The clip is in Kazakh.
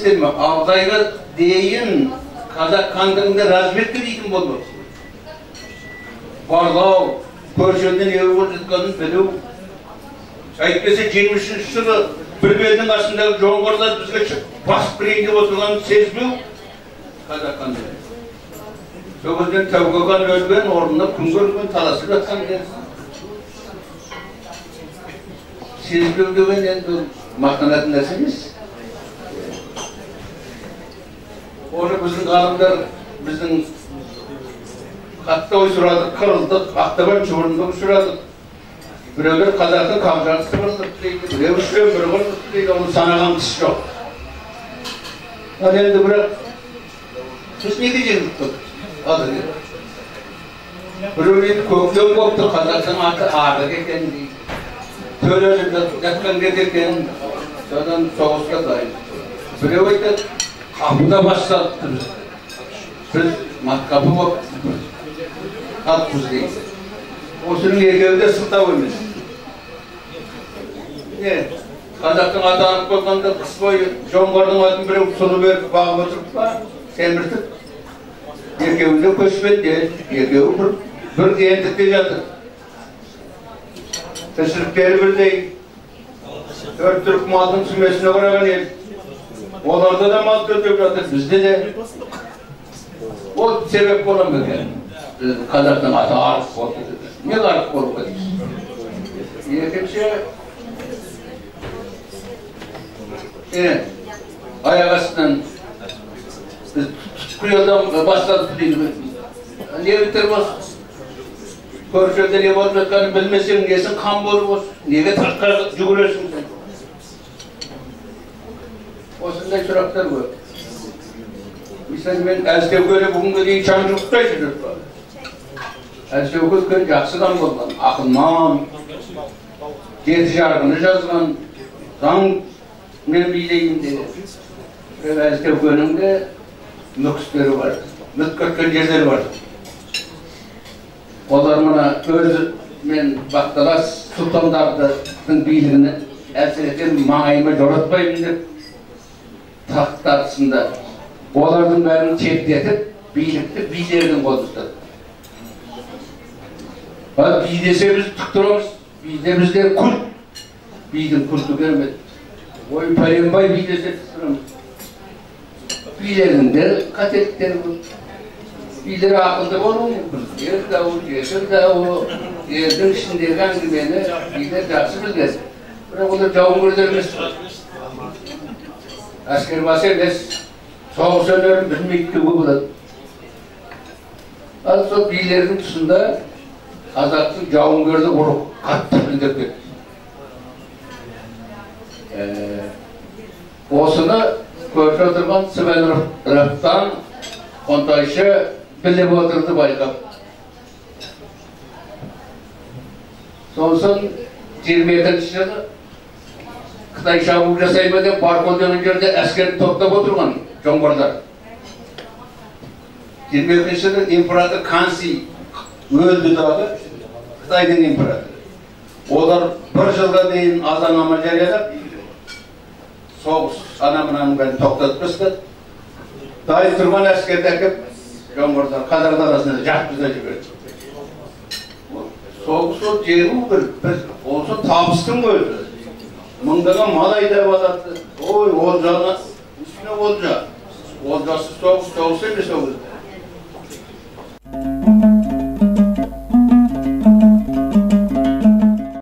bilесіздер ме? Ағайға дейін қазақ хандығында разведка дейтін болды. Барлау, көрші елден не болып жатқанын білу. Әйтпесе 23-ші жылы бір белдің астындағы жоңғарлар бізге басып кірейін деп отырғанын сезбеу қазақ хандығы. Сол кезден Тәукехан өлген, орнына күн көрген, таласып жатқан кезі. Сезбеу деген енді мақтанатын нәрсе емес. Оны біздің ғалымдар, біздің қатты ой сұрадық, қырылдық, ақтабан шұғырындық сұрадық. Біреулер қазақтың қамжанысы қырылдық дейді, біреу үшпен бір қырылдық дейді, оны санаған кісі жоқ. Ал енді бірақ, біз неге жеңдік тұр? Алыр еді. Біреулер көктем көпті, қазақтың аты ағық екен дейді. Төлеліп жатқан кез екен, содан соғысқа дайын. Біреу айтады, қапыда бастадық біз. Біз матқапы болып қалыппыз дейді. Осының екеуі де сылтау емес. Қазақтың аты анып қойғанда қыс бойы жоңғардың атын біреу сұлы беріп бағып отырып па, семіртіп. Екеуі де көшпетте, екеуі бір ендікте жатыр. Тіршіліктері бірдей. Төрт түрік малдың сүмесіне қараған ел. Оларда да мал төлеп жатыр, бізде де. Ол себеп болам екен. Қазақтың аты арық болды. Не арық болып кетті? Екінші, аяқ астынан біз құйылдан бастадық дейді. Не бітір болсын? Көршілерде не болып жатқанын білмесең, несін қан болып olsun? Неге тартқа жүгіресің сен? Осындай сұрақтар көп. Мысалы мен Әзтеукені бүгінгі дейін шаң жұқтай жүріп бар. Әзтеукен жақсыдан болған, ақылман, жеті жарғыны жазған, заң мен билейін деді. Әзтеукенің де мүкістері бар, мүткірткен жерлері бар. Олар мұна өзімен бақталас сұлтандардың билігіні әсіресе маңайыма жоратпаймын деп тақтатысында олардың бәрін четтетіп, билікті билердің қолына ұстады. Бидесе біз түк тұрамыз, биде бізде күрт, бидің күрті керемет. Ой, пәленбай бидесе түк тұрамыз. Билердің де қателіктері бұл. Билер ақылды болуы мүмкін. Ер дауы, жесір дауы, ердің ішіндегі әңгімені билер жақсы білген. Бірақ олар жауынгерлер емес. Әскербасы емес, соғыс өнерін білмейді деуге болады. Ал сол билердің тұсында қазақтың жауынгерлік ұрық қатты білдіріп кетті. Осыны көрші отырған Сібен Рахтан Қонтайшы біліп отырды байқап. Сонысын 22-ші жылы Қытай шабуыл жасаймы деп Баркон деген жерде әскерді топтап отырған жоңғарлар. 22-ші жылы император Канси өлді дағы, Қытайдың императоры. Олар бір жылға дейін азанама жариялап, соғыс анамынан бәрін тоқтатып тастады. Дайын тұрған әскерді әкеп, жоңғарлар қазақтар арасында жатқыза жіберді. Соғыс ол жеңу бір, осы табыстың өзі. Мыңдаған мал айдап алады. Ой, олжаны, үстіне олжа. Олжасы соғыс емес ол.